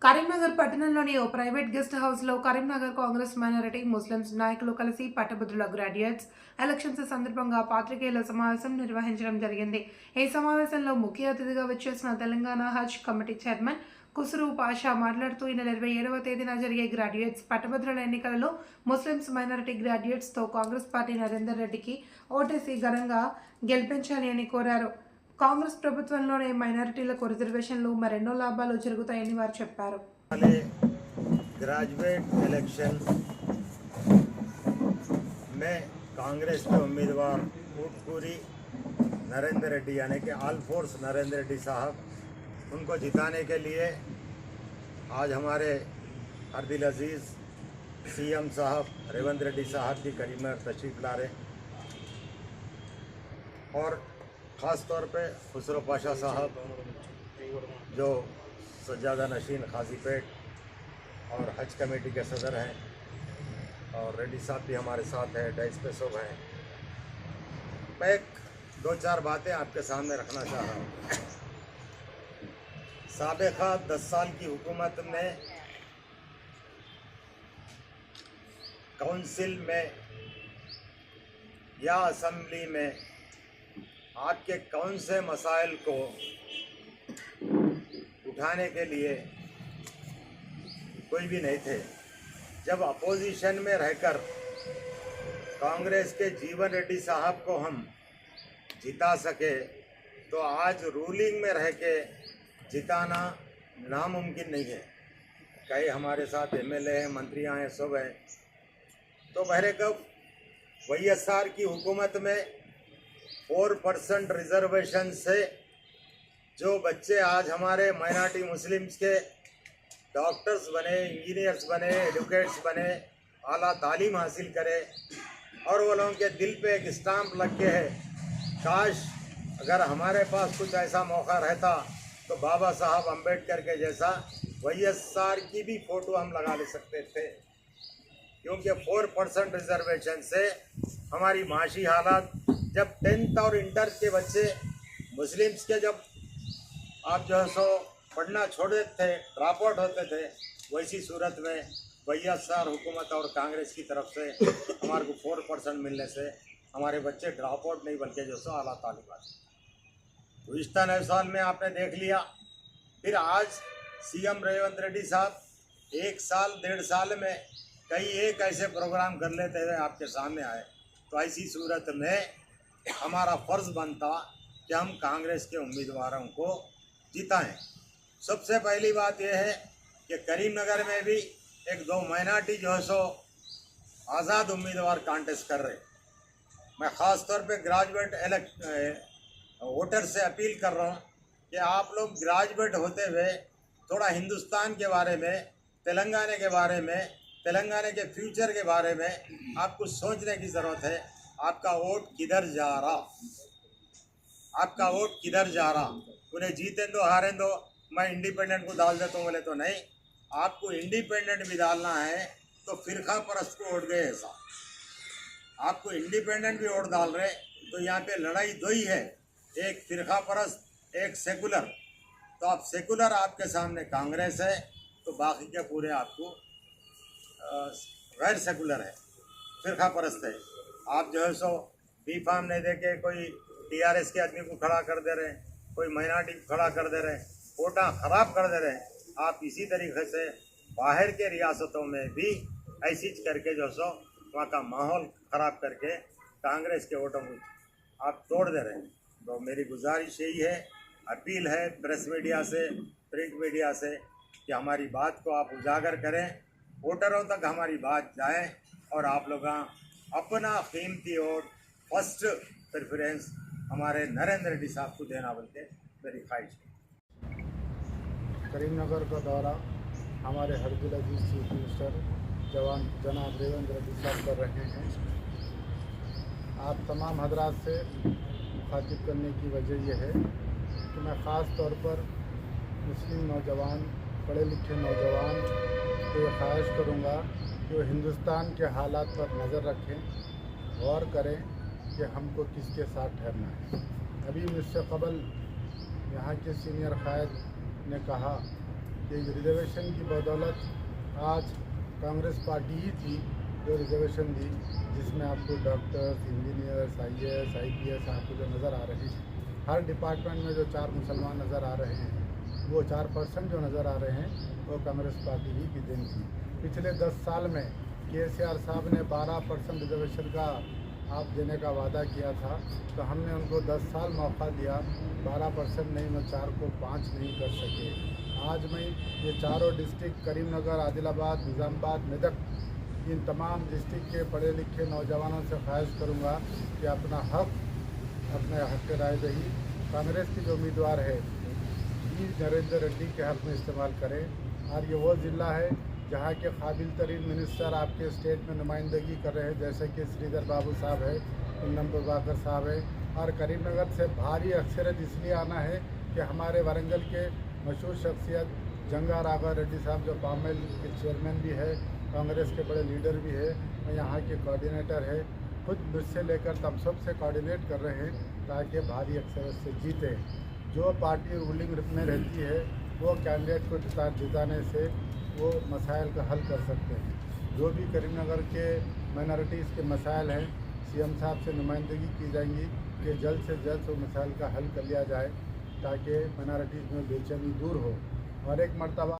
కరీంనగర్ పట్టణంలోని ఓ private guest హౌస్లో Karimnagar Congress minority Muslims నాయకులు కలిసి పట్టభద్రుల గ్రాడ్యుయేట్స్ ఎలక్షన్స్ సందర్భంగా పాత్రికేయుల సమావేశం నిర్వహించడం జరిగింది. ఈ సమావేశంలో ముఖ్య అతిథిగా వచ్చేసిన తెలంగాణ హజ్ కమిటీ చైర్మన్ కుసురు పాషా మాట్లాడుతూ ఈ నెల 27వ తేదీన జరిగే గ్రాడ్యుయేట్స్ పట్టభద్రుల ఎన్నికలలో ముస్లిమ్స్ మైనారిటీ గ్రాడ్యుయేట్స్తో కాంగ్రెస్ పార్టీ నరేందర్ రెడ్డికి ఓటేసి ఘనంగా గెలిపించాలి అని కోరారు. కాంగ్రెస్ ప్రభుత్వంలోనే మైనారిటీలకు రిజర్వేషన్లు మరెన్నో లాభాలు జరుగుతాయని వారు చెప్పారు. ग्रेजुएट इलेक्शन में कांग्रेस के उम्मीदवार कोटपुरी नरेंद्र रेड्डी यानी कि ऑल फोर्स नरेंद्र रेड्डी साहब, उनको जिताने के लिए आज हमारे अर्दिल अजीज़ सीएम साहब रेवंत रेड्डी साहब की करीमनगर तशरीफ ला रहे और ख़ास तौर पे खुसरो पाशा साहब जो सज्जादा नशीन खाजीपेट और हज कमेटी के सदर हैं, और रेड्डी साहब भी हमारे साथ हैं, डाइस पे सब हैं। मैं दो चार बातें आपके सामने रखना चाह रहा हूँ। साबिक़ा 10 साल की हुकूमत में काउंसिल में या असम्बली में आपके कौन से मसाइल को उठाने के लिए कोई भी नहीं थे। जब अपोजिशन में रहकर कांग्रेस के जीवन रेड्डी साहब को हम जिता सके, तो आज रूलिंग में रह के जिताना नामुमकिन नहीं है। कई हमारे साथ एमएलए हैं, मंत्रियाँ हैं, सब हैं। तो बहरे कब वाईएसआर की हुकूमत में 4% रिजर्वेशन से जो बच्चे आज हमारे माइनॉरिटी मुस्लिम्स के डॉक्टर्स बने, इंजीनियर्स बने, एडवोकेट्स बने, आला तालीम हासिल करे, और वो लोगों के दिल पे एक स्टाम्प लग के है, काश अगर हमारे पास कुछ ऐसा मौका रहता तो बाबा साहब अम्बेडकर के जैसा वाईएसआर की भी फ़ोटो हम लगा ले सकते थे। क्योंकि 4% रिजर्वेशन से हमारी माशी हालात, जब 10th और इंटर के बच्चे मुस्लिम्स के जब आप जो है सो पढ़ना छोड़ देते थे, ड्रॉप आउट होते थे, वैसी सूरत में वाईएसआर हुकूमत और कांग्रेस की तरफ से हमारे को 4% मिलने से हमारे बच्चे ड्रॉप आउट नहीं बल्कि जो सो आला तालिबात। गुज़िश्ता 9 साल में आपने देख लिया। फिर आज सीएम रेवंत रेड्डी साहब 1 साल 1.5 साल में कई एक ऐसे प्रोग्राम कर लेते हुए आपके सामने आए। तो ऐसी सूरत में हमारा फ़र्ज़ बनता कि हम कांग्रेस के उम्मीदवारों को जिताएं। सबसे पहली बात यह है कि करीमनगर में भी 1-2 माइनॉरिटी जो है सो आज़ाद उम्मीदवार कांटेस्ट कर रहे। मैं ख़ास तौर पे ग्रेजुएट वोटर से अपील कर रहा हूँ कि आप लोग ग्रेजुएट होते हुए थोड़ा हिंदुस्तान के बारे में, तेलंगाना के बारे में, तेलंगाना के फ्यूचर के बारे में आपको सोचने की ज़रूरत है। आपका वोट किधर जा रहा, आपका वोट किधर जा रहा। उन्हें जीते दो हारें दो, मैं इंडिपेंडेंट को डाल देता हूँ बोले तो नहीं। आपको इंडिपेंडेंट भी डालना है तो फ़िरका परस्त को वोट गए ऐसा, आपको इंडिपेंडेंट भी वोट डाल रहे। तो यहाँ पे लड़ाई दो ही है, एक फ़िरका परस्त, एक सेकुलर। तो आप सेकुलर आपके सामने कांग्रेस है, तो बाकी के पूरे आपको गैर सेकुलर है, फ़िरका परस्त है। आप जो है सो बी फार्म नहीं दे के कोई टीआरएस के आदमी को खड़ा कर दे रहे हैं, कोई माइनॉरिटी को खड़ा कर दे रहे हैं, कोटा ख़राब कर दे रहे हैं। आप इसी तरीके से बाहर के रियासतों में भी ऐसी करके जो सो वहाँ का माहौल ख़राब करके कांग्रेस के वोटों को आप तोड़ दे रहे हैं। तो मेरी गुजारिश यही है, अपील है प्रेस मीडिया से, प्रिंट मीडिया से, कि हमारी बात को आप उजागर करें, वोटरों तक हमारी बात जाए, और आप लोग अपना कीमती वोट फर्स्ट प्रेफरेंस हमारे नरेंद्र रेड्डी साहब को देना बोलते मेरी ख्वाहिश है। करीमनगर का दौरा हमारे अर्दिल अजीज़ चीफ मिनिस्टर जनाब रेवंत रेड्डी साहब कर रहे हैं। आप तमाम हजरात से मुखातिब करने की वजह यह है कि मैं ख़ास तौर पर मुस्लिम नौजवान, पढ़े लिखे नौजवान को ये ख्वाहिश करूँगा कि वो हिंदुस्तान के हालात पर नज़र रखें, गौर करें कि हमको किसके साथ ठहरना है। अभी मुझसे कबल यहाँ के सीनियर कायद ने कहा कि रिजर्वेशन की बदौलत आज कांग्रेस पार्टी ही थी जो रिजर्वेशन दी, जिसमें आपको डॉक्टर्स, इंजीनियर्स, IAS, IPS आपको जो नज़र आ रहे हैं, हर डिपार्टमेंट में जो 4 मुसलमान नज़र आ रहे हैं, वो 4% जो नज़र आ रहे हैं वो कांग्रेस पार्टी ही की देन थी। पिछले 10 साल में KCR साहब ने 12% रिजर्वेशन का आप देने का वादा किया था, तो हमने उनको 10 साल मौका दिया। 12% नहीं, मैं 4 को 5 नहीं कर सके। आज मैं ये चारों डिस्ट्रिक्ट करीमनगर, आदिलाबाद, निज़ामाबाद, मेदक, इन तमाम डिस्ट्रिक्ट के पढ़े लिखे नौजवानों से ख्वाहिश करूँगा कि अपने हक राय दही कांग्रेस की जो उम्मीदवार है नरेंद्र रेड्डी के हक में इस्तेमाल करें। और ये वो ज़िला है जहाँ के काबिल तरीन मिनिस्टर आपके स्टेट में नुमाइंदगी कर रहे हैं, जैसे कि श्रीधर बाबू साहब है, पूनम प्रभाकर साहब है। और करीमनगर से भारी अक्सरियत इसलिए आना है कि हमारे वारंगल के मशहूर शख्सियत जंगा राघव रेड्डी साहब जो पामेल के चेयरमैन भी है, कांग्रेस के बड़े लीडर भी है और यहाँ के कोऑर्डिनेटर है, खुद मुझसे लेकर तब सबसे कोऑर्डिनेट कर रहे हैं ताकि भारी अक्सरियत से जीते। जो पार्टी रूलिंग में रहती है वो कैंडिडेट को जिताने से वो मसाइल का हल कर सकते हैं। जो भी करीमनगर के माइनॉरिटीज़ के मसाइल हैं, CM साहब से नुमाइंदगी की जाएंगी कि जल्द से जल्द वो मसाइल का हल कर लिया जाए ताकि माइनॉरिटीज़ में बेचैनी दूर हो। और एक मरतबा